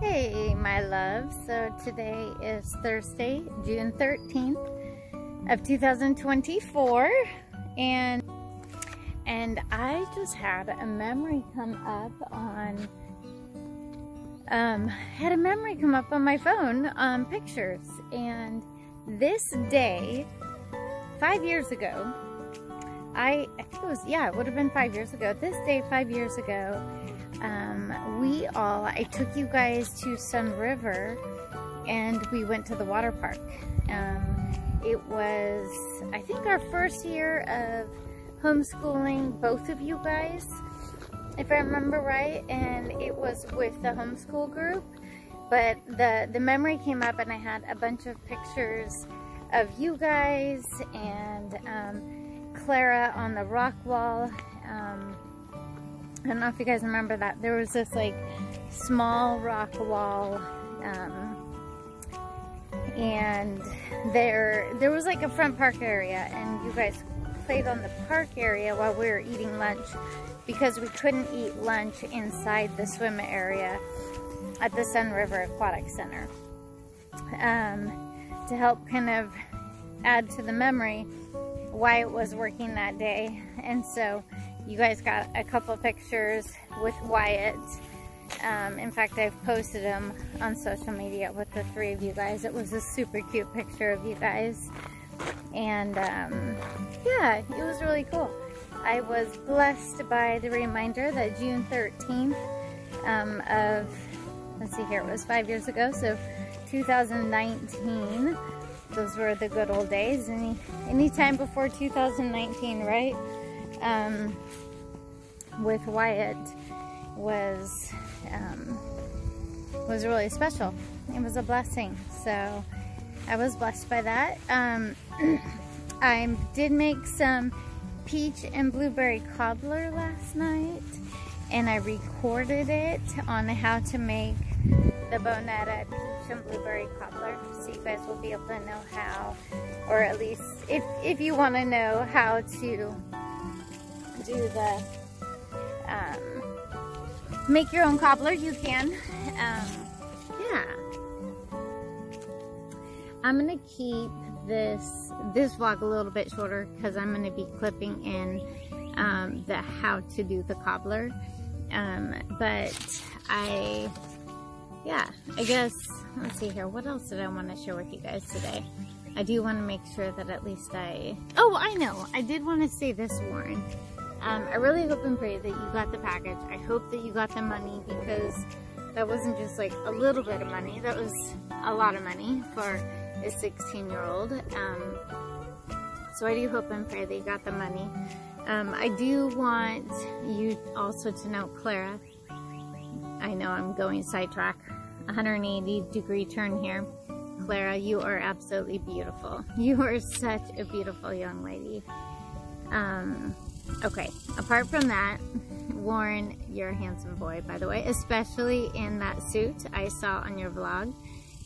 Hey my love, so today is Thursday, June 13th of 2024 and I just had a memory come up on my phone on pictures, and this day 5 years ago, I think it was, yeah, it would have been 5 years ago. This day 5 years ago, I took you guys to Sunriver and we went to the water park. It was, I think, our first year of homeschooling both of you guys, if I remember right, and it was with the homeschool group. But the memory came up and I had a bunch of pictures of you guys and Clara on the rock wall. I don't know if you guys remember that. There was this like small rock wall, and there was like a front park area, and you guys played on the park area while we were eating lunch, because we couldn't eat lunch inside the swim area at the Sunriver Aquatic Center. To help kind of add to the memory, Wyatt was working that day, and so you guys got a couple pictures with Wyatt. In fact, I've posted them on social media with the three of you guys. It was a super cute picture of you guys. And yeah, it was really cool. I was blessed by the reminder that June 13th let's see here, it was 5 years ago, so 2019. Those were the good old days. Any time before 2019, right? With Wyatt was really special. It was a blessing. So I was blessed by that. I did make some peach and blueberry cobbler last night, and I recorded it on how to make the Boneta peach and blueberry cobbler, so you guys will be able to know how, or at least if you want to know how to do the make your own cobbler, you can. Yeah, I'm gonna keep this vlog a little bit shorter because I'm gonna be clipping in the how to do the cobbler. But I guess, let's see here, what else did I want to share with you guys today? I do want to make sure that at least oh, I know, I did want to say this, Warren. I really hope and pray that you got the package. I hope that you got the money, because that wasn't just like a little bit of money. That was a lot of money for a 16-year-old. So I do hope and pray that you got the money. I do want you also to know, Clara, I know I'm going sidetrack, 180-degree turn here. Clara, you are absolutely beautiful. You are such a beautiful young lady. Okay, apart from that, Warren, you're a handsome boy, by the way, especially in that suit I saw on your vlog.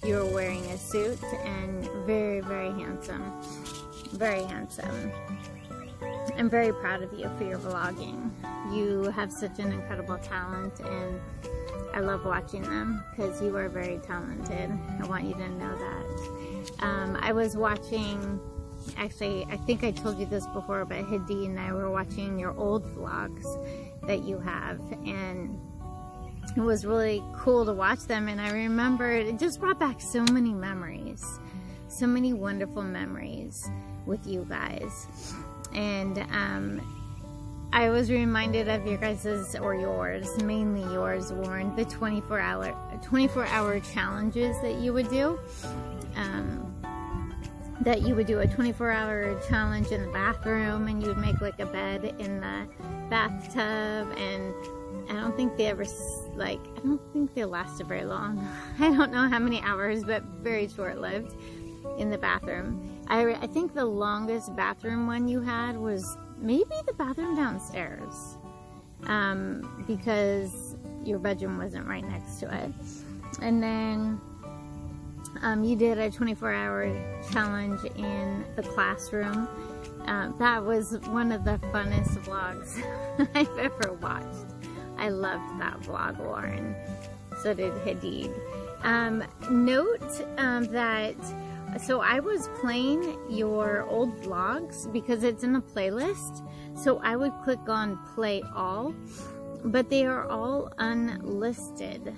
You were wearing a suit, and very, very handsome. Very handsome. I'm very proud of you for your vlogging. You have such an incredible talent, and I love watching them because you are very talented. I want you to know that. I was watching, actually, I think I told you this before, but Hadi and I were watching your old vlogs that you have, and it was really cool to watch them. And I remembered, it just brought back so many memories, so many wonderful memories with you guys. And I was reminded of your guys's, or yours, mainly yours, Warren, the 24-hour challenges that you would do. That you would do a 24-hour challenge in the bathroom, and you would make like a bed in the bathtub, and I don't think they ever, I don't think they lasted very long. I don't know how many hours, but very short-lived in the bathroom. I think the longest bathroom one you had was maybe the bathroom downstairs, because your bedroom wasn't right next to it. And then you did a 24-hour challenge in the classroom. That was one of the funnest vlogs I've ever watched. I loved that vlog, Warren. So did Hadid. Note that, so I was playing your old vlogs because it's in a playlist. So I would click on play all, but they are all unlisted.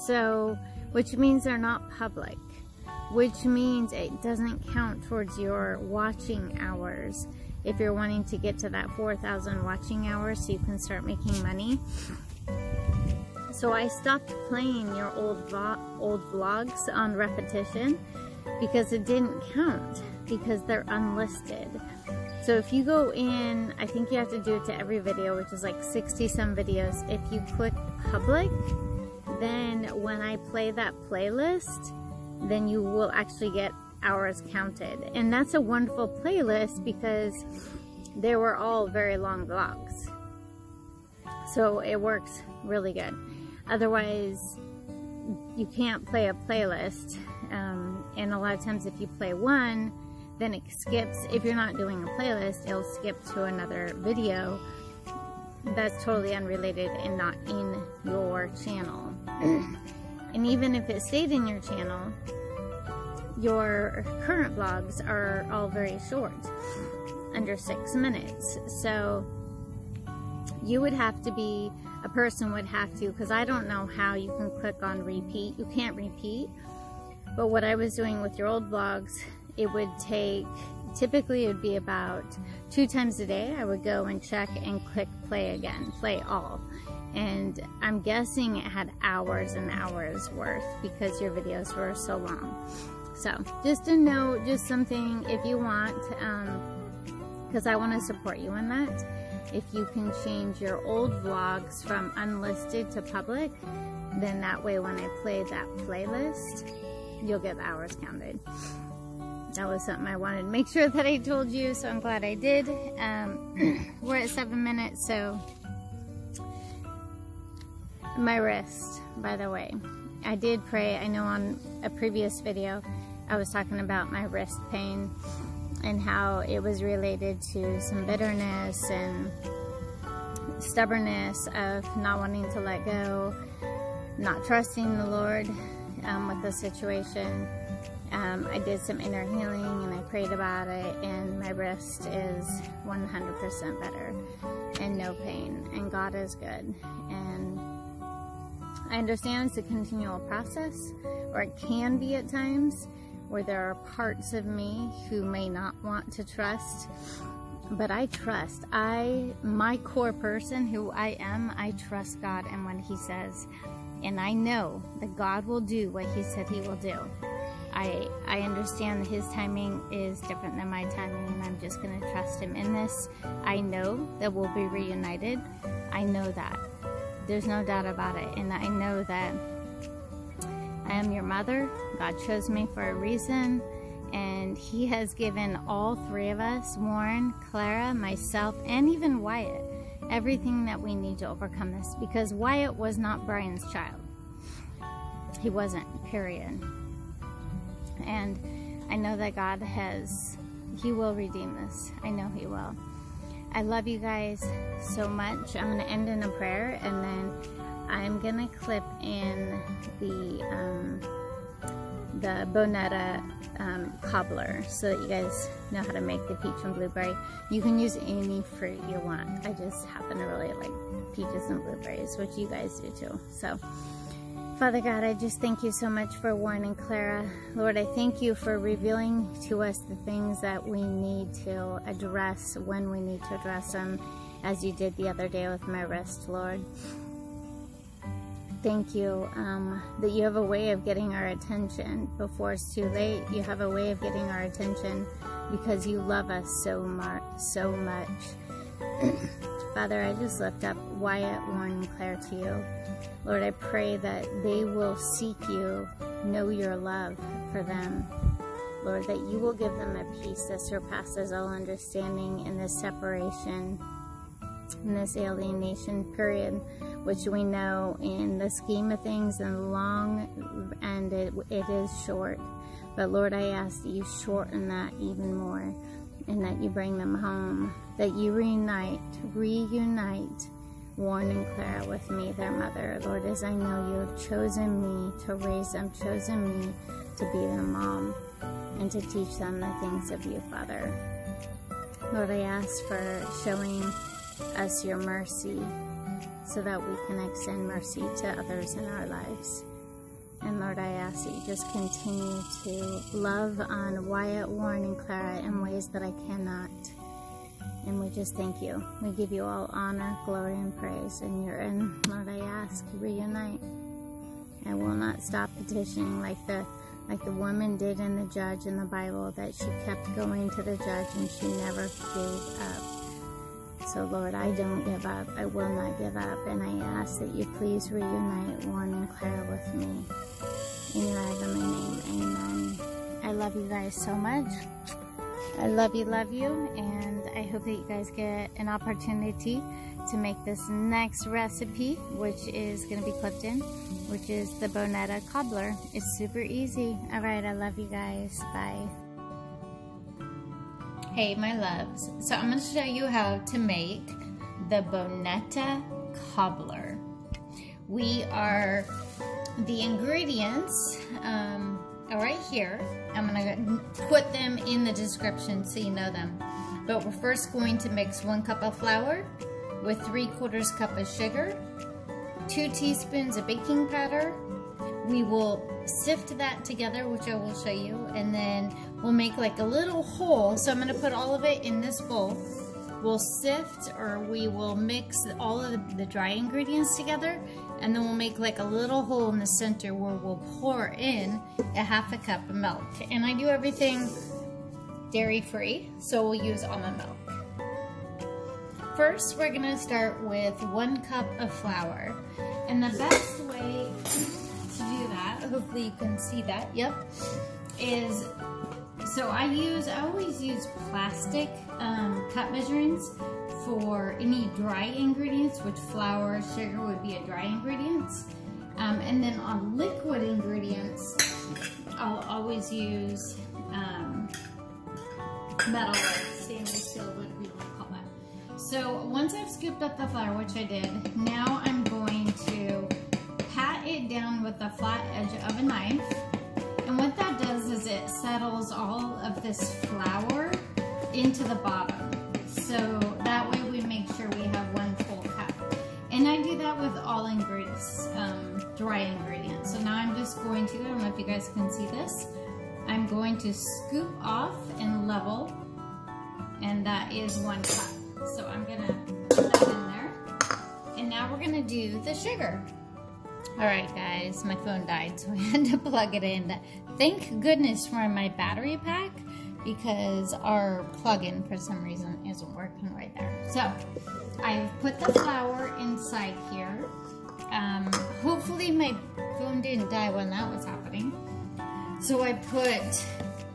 So, which means they're not public, which means it doesn't count towards your watching hours. If you're wanting to get to that 4,000 watching hours so you can start making money. So I stopped playing your old vlogs on repetition because it didn't count because they're unlisted. So if you go in, I think you have to do it to every video, which is like 60 some videos. If you click public, then when I play that playlist, then you will actually get hours counted. And that's a wonderful playlist because they were all very long vlogs. So it works really good. Otherwise, you can't play a playlist. And a lot of times if you play one, then it skips. If you're not doing a playlist, it'll skip to another video that's totally unrelated and not in your channel. And even if it stayed in your channel, your current vlogs are all very short, under 6 minutes. So you would have to be, a person would have to, because I don't know how you can click on repeat. You can't repeat. But what I was doing with your old vlogs, it would take, typically it would be about 2 times a day. I would go and check and click play again, play all. And I'm guessing it had hours and hours worth because your videos were so long. So just a note, just something if you want, because I want to support you in that. If you can change your old vlogs from unlisted to public, then that way when I play that playlist, you'll get the hours counted. That was something I wanted to make sure that I told you, so I'm glad I did. We're at 7 minutes, so my wrist, by the way. I did pray, I know on a previous video, I was talking about my wrist pain and how it was related to some bitterness and stubbornness of not wanting to let go, not trusting the Lord with the situation. I did some inner healing and I prayed about it, and my wrist is 100% better and no pain, and God is good. And I understand it's a continual process, or it can be at times, where there are parts of me who may not want to trust, but I trust. My core person who I am, I trust God and what He says, and I know that God will do what He said He will do. I understand that His timing is different than my timing, and I'm just going to trust Him in this. I know that we'll be reunited. I know that. There's no doubt about it, and I know that I am your mother. God chose me for a reason, and He has given all 3 of us, Warren, Clara, myself, and even Wyatt, everything that we need to overcome this, because Wyatt was not Brian's child. He wasn't, period. And I know that God He will redeem this. I know He will. I love you guys so much. I'm going to end in a prayer, and then I'm going to clip in the Boneta cobbler so that you guys know how to make the peach and blueberry. You can use any fruit you want. I just happen to really like peaches and blueberries, which you guys do too. So, Father God, I just thank you so much for Warren and Clara. Lord, I thank you for revealing to us the things that we need to address when we need to address them, as you did the other day with my wrist, Lord. Thank you that you have a way of getting our attention before it's too late. You have a way of getting our attention because you love us so much. Father, I just lift up Wyatt, Warren, and Claire to you. Lord, I pray that they will seek you, know your love for them. Lord, that you will give them a peace that surpasses all understanding in this separation, in this alienation period, which we know in the scheme of things and long, and it is short. But Lord, I ask that you shorten that even more, and that you bring them home, that you reunite Warren and Clara with me, their mother. Lord, as I know you have chosen me to raise them, chosen me to be their mom, and to teach them the things of you, Father. Lord, I ask for showing us your mercy so that we can extend mercy to others in our lives. And Lord, I ask that you just continue to love on Wyatt, Warren, and Clara in ways that I cannot. And we just thank you. We give you all honor, glory, and praise. And Lord, I ask, reunite. I will not stop petitioning like the woman did in the judge in the Bible, that she kept going to the judge and she never gave up. So Lord, I don't give up. I will not give up. And I ask that you please reunite Warren and Clara with me. In your heavenly name, amen. I love you guys so much. I love you, and I hope that you guys get an opportunity to make this next recipe, which is going to be clipped in, which is the Boneta Cobbler. It's super easy. All right, I love you guys. Bye. Hey, my loves. So I'm going to show you how to make the Boneta Cobbler. The ingredients are right here. I'm going to put them in the description so you know them. But we're first going to mix 1 cup of flour with 3/4 cup of sugar, 2 teaspoons of baking powder. We will sift that together, which I will show you, and then we'll make like a little hole. So I'm going to put all of it in this bowl. We'll sift, or we will mix all of the dry ingredients together, and then we'll make like a little hole in the center where we'll pour in a 1/2 cup of milk. And I do everything dairy-free, so we'll use almond milk. First, we're gonna start with 1 cup of flour. And the best way to do that, hopefully you can see that, yep, is, so I always use plastic cup measurements for any dry ingredients, which flour, sugar would be a dry ingredients. And then on liquid ingredients, I'll always use metal, stainless steel, what we want to call that. So once I've scooped up the flour, which I did, now I'm going to pat it down with the flat edge of a knife. And what that does is it settles all of this flour into the bottom. So that way we make sure we have 1 full cup. And I do that with all ingredients, dry ingredients. So now I'm just going to, I don't know if you guys can see this, I'm going to scoop off and level, and that is 1 cup. So I'm gonna put that in there. And now we're gonna do the sugar. All right, guys, my phone died, so I had to plug it in. Thank goodness for my battery pack, because our plug-in for some reason isn't working right there. So I've put the flour inside here. Hopefully my phone didn't die when that was happening. So I put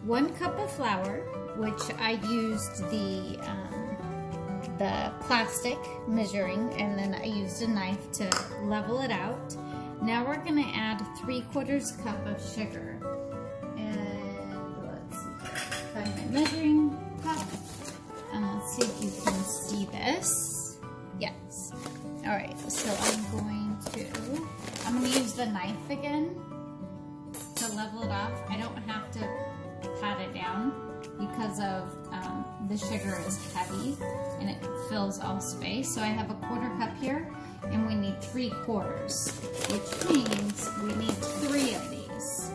1 cup of flour, which I used the plastic measuring, and then I used a knife to level it out. Now we're gonna add 3/4 cup of sugar. And let's see, find my measuring cup. And let's see if you can see this. Yes. All right, so I'm gonna use the knife again to level it off. I don't have to pat it down because of the sugar is heavy and it fills all space. So I have a 1/4 cup here, and we need 3/4, which means we need 3 of these.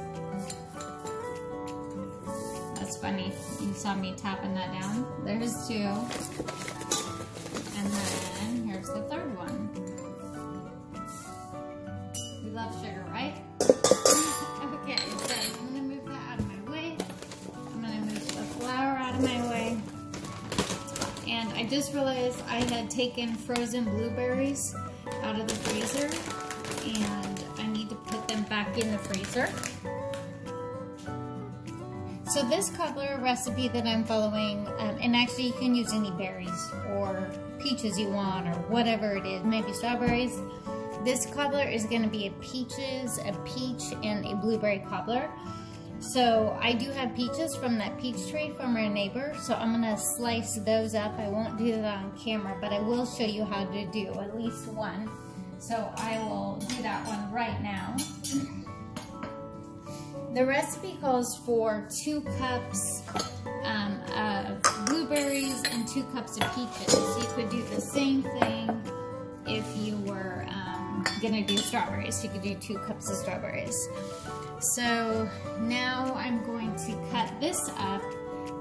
That's funny. You saw me tapping that down. There's 2. And then here's the 3rd one. We love sugar, right? Okay, so I'm gonna move that out of my way. I'm gonna move the flour out of my way. And I just realized I had taken frozen blueberries out of the freezer, and I need to put them back in the freezer. So this cobbler recipe that I'm following, and actually you can use any berries or peaches you want, or whatever it is, maybe strawberries. This cobbler is going to be a peach, and a blueberry cobbler. So I do have peaches from that peach tree from our neighbor, so I'm gonna slice those up. I won't do that on camera, but I will show you how to do at least one. So I will do that one right now. The recipe calls for 2 cups of blueberries and 2 cups of peaches. You could do the same thing if you were gonna do strawberries. You could do 2 cups of strawberries. So now I'm going to cut this up,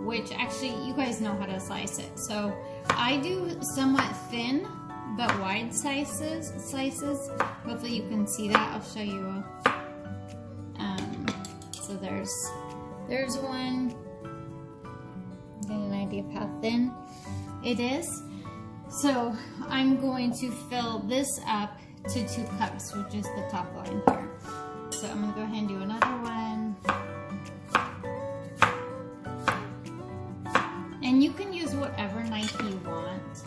which actually you guys know how to slice it. So I do somewhat thin but wide slices. Hopefully you can see that. I'll show you. So there's one. Get an idea of how thin it is. So I'm going to fill this up to 2 cups, which is the top line here. So I'm gonna go ahead and do another one. And you can use whatever knife you want,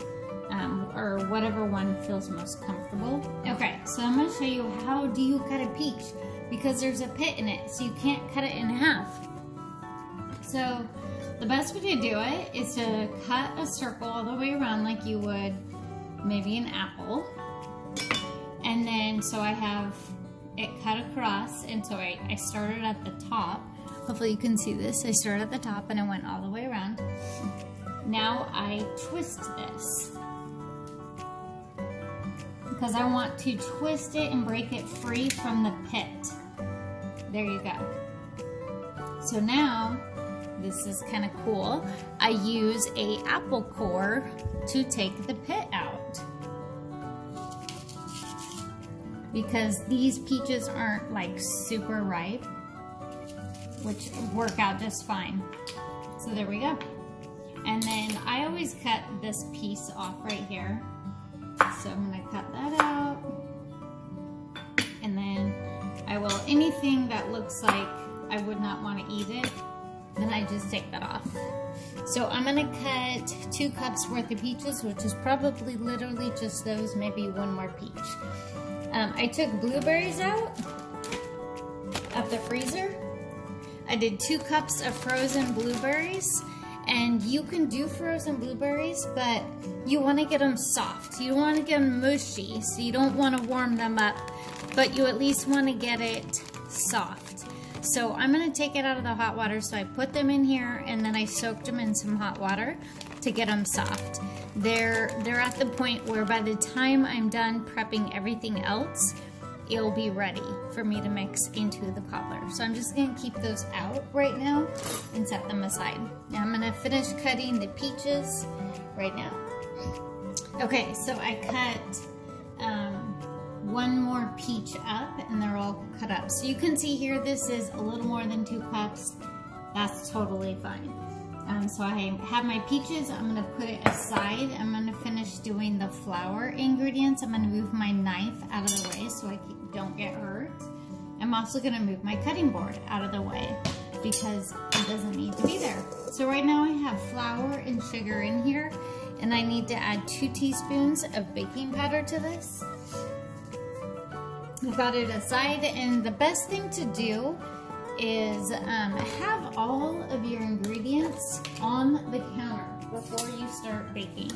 or whatever one feels most comfortable. Okay, so I'm gonna show you how do you cut a peach, because there's a pit in it, so you can't cut it in half. So the best way to do it is to cut a circle all the way around like you would maybe an apple. And then, so I have it cut across, and so I started at the top. Hopefully you can see this. I started at the top and I went all the way around. Now I twist this, because I want to twist it and break it free from the pit. There you go. So now, this is kind of cool. I use an apple core to take the pit out, because these peaches aren't like super ripe, which work out just fine. So there we go. And then I always cut this piece off right here. So I'm gonna cut that out. And then I will, anything that looks like I would not want to eat it, then I just take that off. So I'm gonna cut 2 cups worth of peaches, which is probably literally just those, maybe one more peach. I took blueberries out of the freezer. I did 2 cups of frozen blueberries, and you can do frozen blueberries, but you want to get them soft. You don't want to get them mushy, so you don't want to warm them up, but you at least want to get it soft. So I'm going to take it out of the hot water, so I put them in here, and then I soaked them in some hot water to get them soft. They're at the point where by the time I'm done prepping everything else, it'll be ready for me to mix into the cobbler. So I'm just gonna keep those out right now and set them aside. Now I'm gonna finish cutting the peaches right now. Okay, so I cut one more peach up, and they're all cut up. So you can see here, this is a little more than 2 cups. That's totally fine. So I have my peaches. I'm gonna put it aside. I'm gonna finish doing the flour ingredients. I'm gonna move my knife out of the way so I don't get hurt. I'm also gonna move my cutting board out of the way because it doesn't need to be there. So right now I have flour and sugar in here, and I need to add 2 teaspoons of baking powder to this. I got it aside, and the best thing to do is have all of your ingredients on the counter before you start baking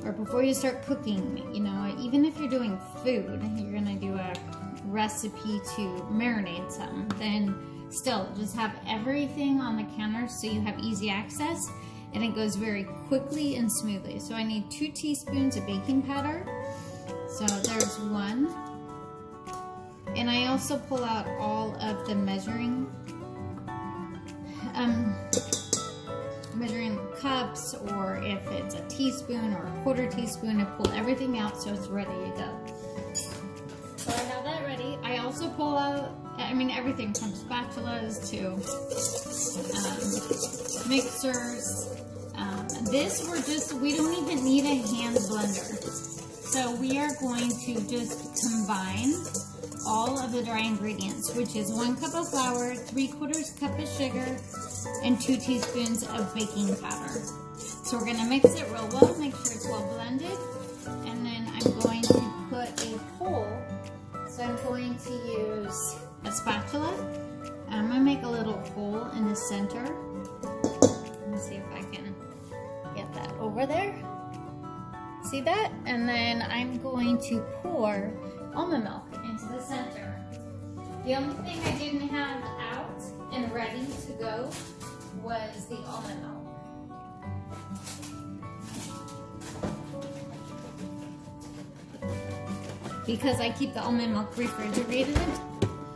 or before you start cooking. You know, even if you're doing food, you're gonna do a recipe to marinate some, then still just have everything on the counter so you have easy access and it goes very quickly and smoothly. So I need 2 teaspoons of baking powder. So there's 1. And I also pull out all of the measuring cups, or if it's a teaspoon or a quarter teaspoon, I pull everything out so it's ready to go. So I have that ready. I also pull out, everything from spatulas to mixers. We don't even need a hand blender. So we are going to just combine all of the dry ingredients, which is 1 cup of flour, 3/4 cup of sugar, and 2 teaspoons of baking powder. So we're gonna mix it real well, make sure it's well blended, and then I'm going to put a bowl. So I'm going to use a spatula, I'm gonna make a little hole in the center. Let me see if I can get that over there. See that? And then I'm going to pour almond milk into the center. The only thing I didn't have out and ready to go was the almond milk. Because I keep the almond milk refrigerated.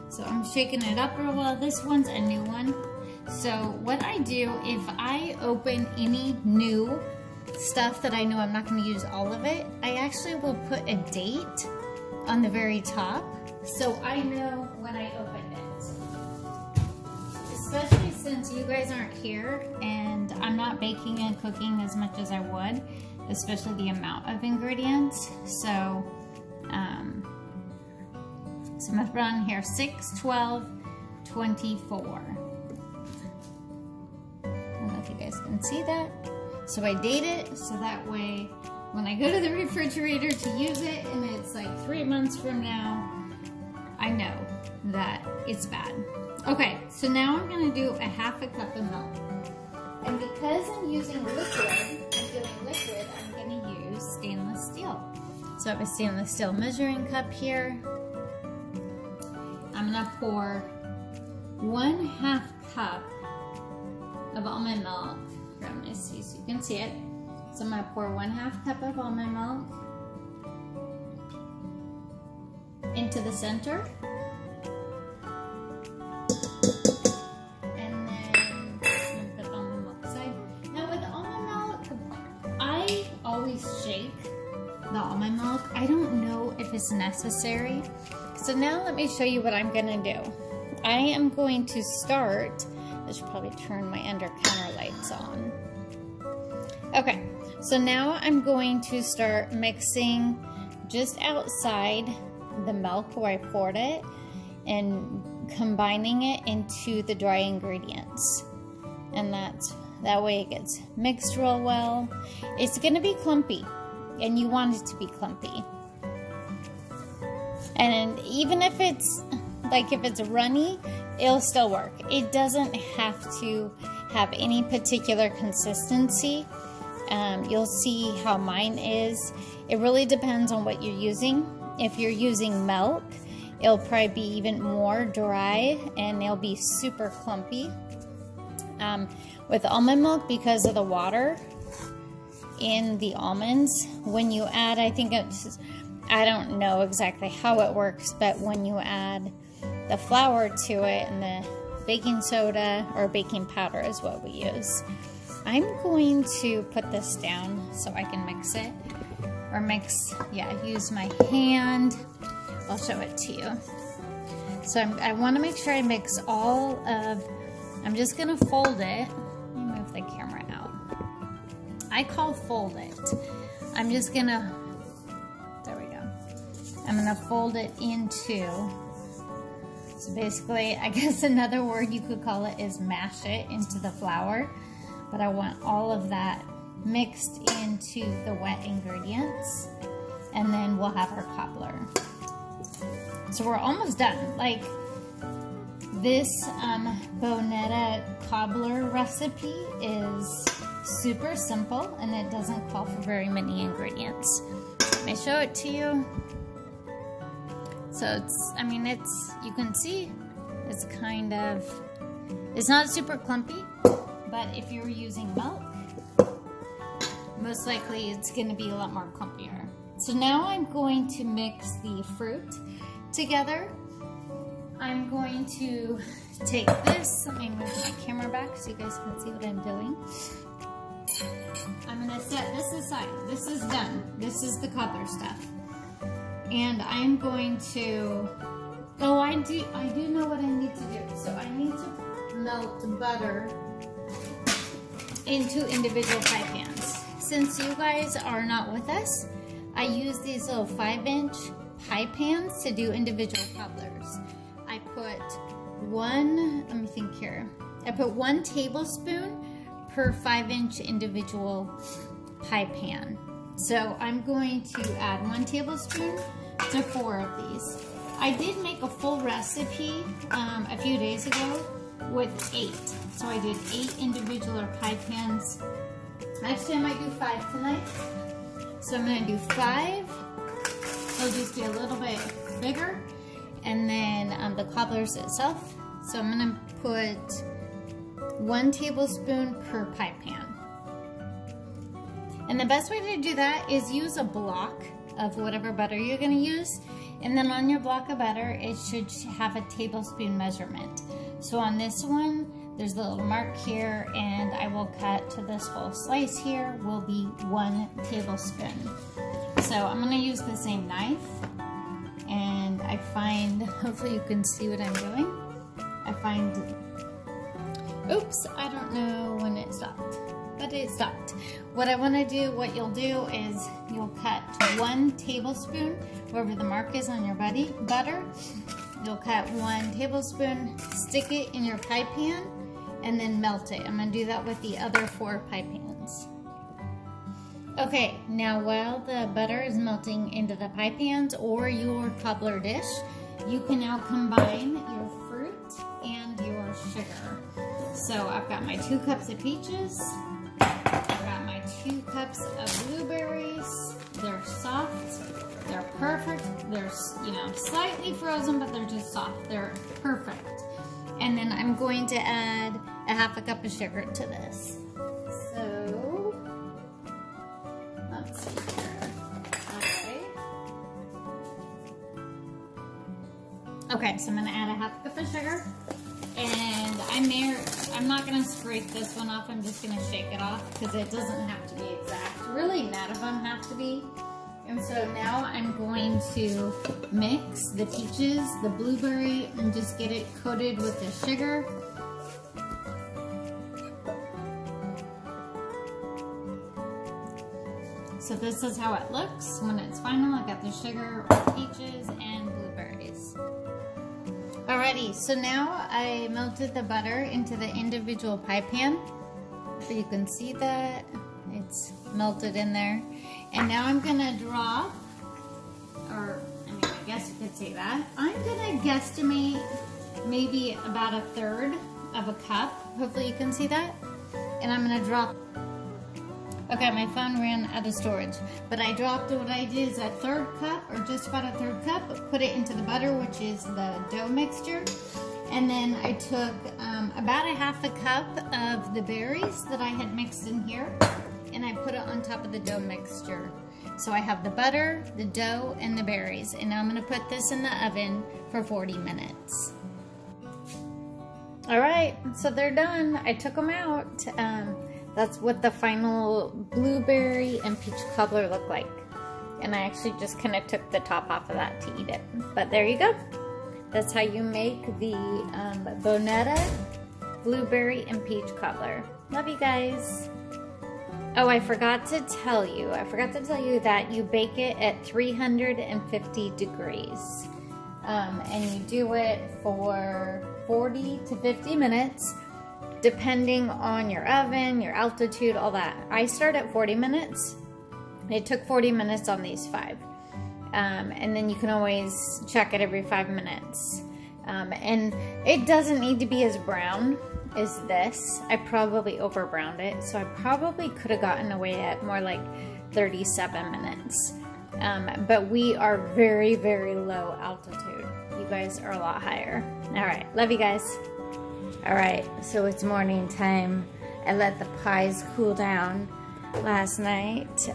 So I'm shaking it up real well. This one's a new one. So what I do, if I open any new stuff that I know I'm not going to use all of it, I actually will put a date on the very top so I know when I opened it. Especially since you guys aren't here and I'm not baking and cooking as much as I would, especially the amount of ingredients. So I'm going to put on here 6, 12, 24. I don't know if you guys can see that. So I date it so that way when I go to the refrigerator to use it and it's like 3 months from now, I know that it's bad. Okay, so now I'm going to do a 1/2 cup of milk. And because I'm using liquid, I'm going to use stainless steel. So I have a stainless steel measuring cup here. I'm going to pour 1/2 cup of almond milk. Let me see so you can see it. So I'm going to pour 1/2 cup of almond milk into the center. And then I'm going to put almond milk aside. Now with almond milk, I always shake the almond milk. I don't know if it's necessary. So now let me show you what I'm going to do. I am going to start, I should probably turn my under counter lights on. Okay, so now I'm going to start mixing just outside the milk where I poured it and combining it into the dry ingredients. And that way it gets mixed real well. It's going to be clumpy and you want it to be clumpy. And even if it's runny, it'll still work. It doesn't have to have any particular consistency. You'll see how mine is. It really depends on what you're using. If you're using milk, it'll probably be even more dry and it'll be super clumpy. With almond milk, because of the water in the almonds, when you add, I don't know exactly how it works, but when you add the flour to it and the baking soda or baking powder is what we use. I'm going to put this down so I can mix it, or use my hand. I'll show it to you. So I want to make sure I mix all of, I'm just going to fold it. Let me move the camera out. I call fold it. I'm just going to, there we go. I'm going to fold it into, so basically, I guess another word you could call it is mash it into the flour. But I want all of that mixed into the wet ingredients. And then we'll have our cobbler. So we're almost done. Like this Boneta cobbler recipe is super simple and it doesn't call for very many ingredients. Let me show it to you. So you can see it's kind of, it's not super clumpy. But if you're using milk, most likely it's going to be a lot more clumpier. So now I'm going to mix the fruit together. I'm going to take this, let me move my camera back so you guys can see what I'm doing. I'm going to set this aside. This is done. This is the cobbler stuff. And I'm going to, I do know what I need to do. So I need to melt butter into individual pie pans. Since you guys are not with us, I use these little 5-inch pie pans to do individual cobblers. I put I put 1 tablespoon per 5-inch individual pie pan. So I'm going to add 1 tablespoon to 4 of these. I did make a full recipe a few days ago with 8. So I did 8 individual pie pans. Actually, I might do 5 tonight. So I'm gonna do 5. I'll just do a little bit bigger. And then the cobblers itself. So I'm gonna put 1 tablespoon per pie pan. And the best way to do that is use a block of whatever butter you're gonna use. And then on your block of butter, it should have a tablespoon measurement. So on this one, there's a little mark here, and I will cut to this whole slice here will be 1 tablespoon. So I'm gonna use the same knife, and I find, hopefully you can see what I'm doing. I find, oops, I don't know when it stopped, but it stopped. What I wanna do, what you'll do is you'll cut 1 tablespoon, wherever the mark is on your butter. You'll cut 1 tablespoon, stick it in your pie pan, and then melt it. I'm gonna do that with the other 4 pie pans. Okay, now while the butter is melting into the pie pans or your cobbler dish, you can now combine your fruit and your sugar. So I've got my 2 cups of peaches. I've got my 2 cups of blueberries. They're soft, they're perfect. They're, you know, slightly frozen, but they're just soft. They're perfect. And then I'm going to add a 1/2 cup of sugar to this. So, let's see here. Okay, so I'm gonna add a 1/2 cup of sugar. And I'm not gonna scrape this one off, I'm just gonna shake it off because it doesn't have to be exact. Really, none of them have to be. And so now I'm going to mix the peaches, the blueberry, and just get it coated with the sugar. So this is how it looks when it's final. I got the sugar, peaches, and blueberries. Alrighty, so now I melted the butter into the individual pie pan. So you can see that it's melted in there. And now I'm gonna drop, or I mean, I guess you could say that. I'm gonna guesstimate maybe about 1/3 of a cup. Hopefully you can see that. And I'm gonna drop, okay, my phone ran out of storage. But I dropped, what I did is 1/3 cup, or just about 1/3 cup, put it into the butter, which is the dough mixture. And then I took about 1/2 cup of the berries that I had mixed in here, and I put it on top of the dough mixture. So I have the butter, the dough, and the berries. And now I'm gonna put this in the oven for 40 minutes. All right, so they're done. I took them out. That's what the final blueberry and peach cobbler look like. And I actually just kind of took the top off of that to eat it. But there you go. That's how you make the Boneta blueberry and peach cobbler. Love you guys. Oh, I forgot to tell you that you bake it at 350 degrees. And you do it for 40 to 50 minutes, depending on your oven, your altitude, all that. I start at 40 minutes. It took 40 minutes on these 5. And then you can always check it every 5 minutes. And it doesn't need to be as brown as this. I probably over browned it, so I probably could have gotten away at more like 37 minutes. But we are very, very low altitude. You guys are a lot higher. All right, love you guys. All right, so it's morning time. I let the pies cool down last night.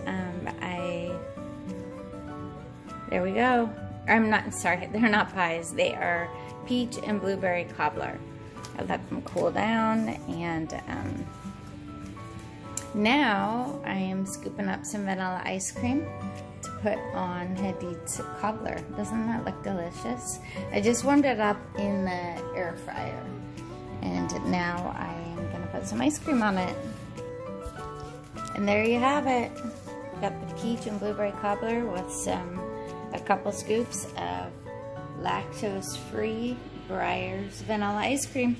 There we go. I'm not, sorry, they're not pies. They are peach and blueberry cobbler. I let them cool down, and now I am scooping up some vanilla ice cream to put on Hadid's cobbler. Doesn't that look delicious? I just warmed it up in the air fryer, and now I am gonna put some ice cream on it. And there you have it. Got the peach and blueberry cobbler with a couple scoops of lactose-free Breyers vanilla ice cream.